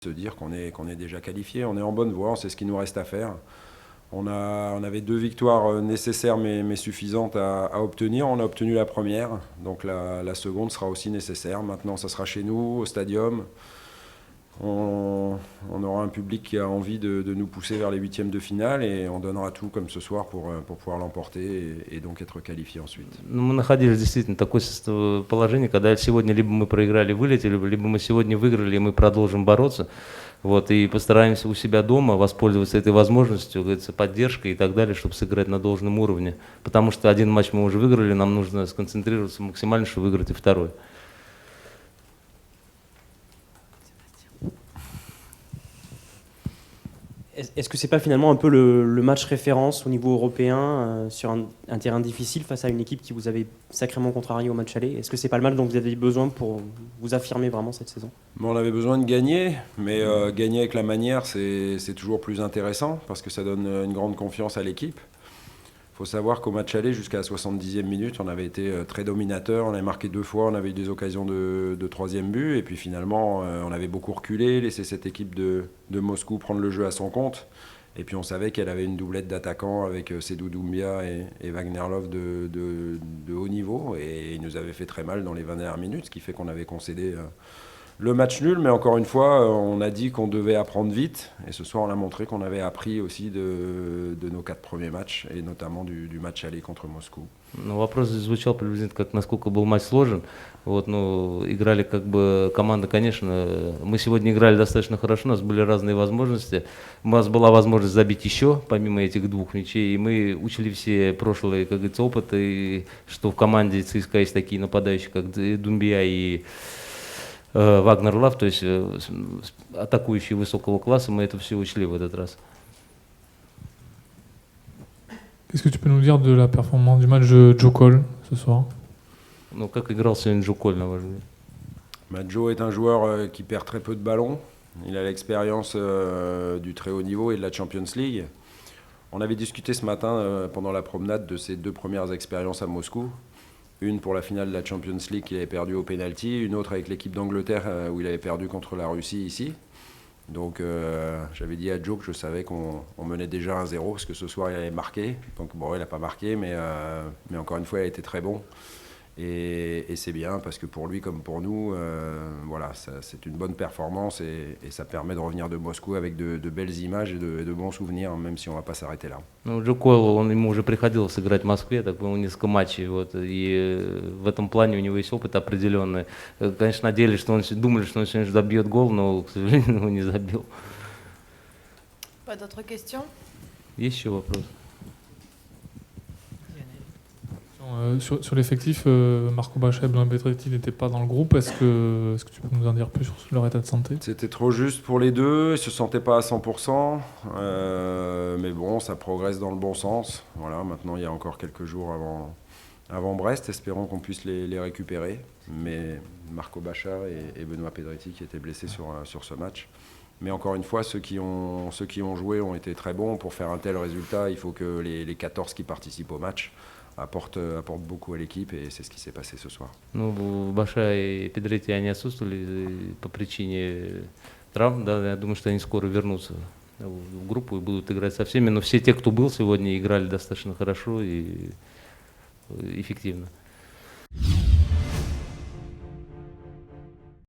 se dire qu'on est déjà qualifié. On est en bonne voie, on sait ce qu'il nous reste à faire. On avait 2 victoires nécessaires mais suffisantes à obtenir. On a obtenu la première, donc la seconde sera aussi nécessaire. Maintenant, ça sera chez nous, au stadium. On aura un public qui a envie de nous pousser vers les huitièmes de finale et on donnera tout comme ce soir pour pouvoir l'emporter et donc être qualifié ensuite. Ну, мы находились действительно в такое положение, когда сегодня либо мы проиграли, вылетели, либо мы сегодня выиграли, и мы продолжим бороться. Вот, и постараемся у себя дома воспользоваться этой возможностью, говорится, поддержкой и так далее, чтобы сыграть на должном уровне. Потому что один матч мы уже выиграли, нам нужно сконцентрироваться максимально, чтобы выиграть и второй. Est-ce que c'est pas finalement un peu le match référence au niveau européen sur un terrain difficile face à une équipe qui vous avait sacrément contrarié au match aller? Est-ce que c'est pas le match dont vous avez besoin pour vous affirmer vraiment cette saison? Bon, on avait besoin de gagner, mais gagner avec la manière, c'est toujours plus intéressant parce que ça donne une grande confiance à l'équipe. Il faut savoir qu'au match aller, jusqu'à la 70e minute, on avait été très dominateur, on avait marqué 2 fois, on avait eu des occasions de 3e but, et puis finalement, on avait beaucoup reculé, laissé cette équipe de Moscou prendre le jeu à son compte. Et puis on savait qu'elle avait une doublette d'attaquants avec Seydou Doumbia et Wagner Love de haut niveau, et ils nous avaient fait très mal dans les 20 dernières minutes, ce qui fait qu'on avait concédé le match nul, mais encore une fois, on a dit qu'on devait apprendre vite, et ce soir on a montré qu'on avait appris aussi de nos 4 premiers matchs, et notamment du match aller contre Moscou. Ну, вопрос звучал приблизительно как, насколько был матч сложен. Вот, ну, играли как бы команда, конечно, мы сегодня играли достаточно хорошо, у нас были разные возможности. У нас была возможность забить еще, помимо этих 2 мячей, и мы учили все прошлые, как говорится, опыты, что в команде ЦСКА есть такие нападающие, как Думбия и Вагнер Лав, то есть атакующие высокого класса, мы это все учли в этот раз. Qu'est-ce que tu peux nous dire de la performance du match de Joe Cole ce soir? Ну, как играл сегодня Джо Коль, на ваш взгляд? Joe est un joueur qui perd très peu de ballons. Il a l'expérience du très haut niveau et de la Champions League. On avait discuté ce matin pendant la promenade de ses 2 premières expériences à Moscou. Une pour la finale de la Champions League qu'il avait perdu au penalty, une autre avec l'équipe d'Angleterre où il avait perdu contre la Russie ici. Donc j'avais dit à Joe que je savais qu'on menait déjà 1-0 parce que ce soir il allait marquer. Donc bon, il n'a pas marqué, mais encore une fois il a été très bon. Et c'est bien parce que pour lui comme pour nous, voilà, c'est une bonne performance et ça permet de revenir de Moscou avec de belles images et de bons souvenirs, même si on ne va pas s'arrêter là. Ну, Джо Койл, ему уже приходилось играть в Москве, так было несколько матчей, вот, и в этом плане у него есть опыт определенный. Конечно, надеялись, что думали, что он сегодня забьет гол, но, к сожалению, его не забил. Pas d'autres questions? Есть еще вопрос? Sur l'effectif, Marco Baccia et Benoît Pedretti n'étaient pas dans le groupe. Est-ce que tu peux nous en dire plus sur leur état de santé? C'était trop juste pour les deux, ils ne se sentaient pas à 100%, mais bon, ça progresse dans le bon sens. Voilà, maintenant il y a encore quelques jours avant Brest, espérons qu'on puisse les récupérer. Mais Marco Baccia et Benoît Pedretti qui étaient blessés sur ce match. Mais encore une fois, ceux qui ont joué ont été très bons. Pour faire un tel résultat, il faut que les 14 qui participent au match apportent beaucoup à l'équipe et c'est ce qui s'est passé ce soir. Ну, Баша и Педретти, они отсутствовали по причине травм, да, я думаю, что они скоро вернутся в группу и будут играть со всеми, но все те, кто был сегодня, играли достаточно хорошо и эффективно.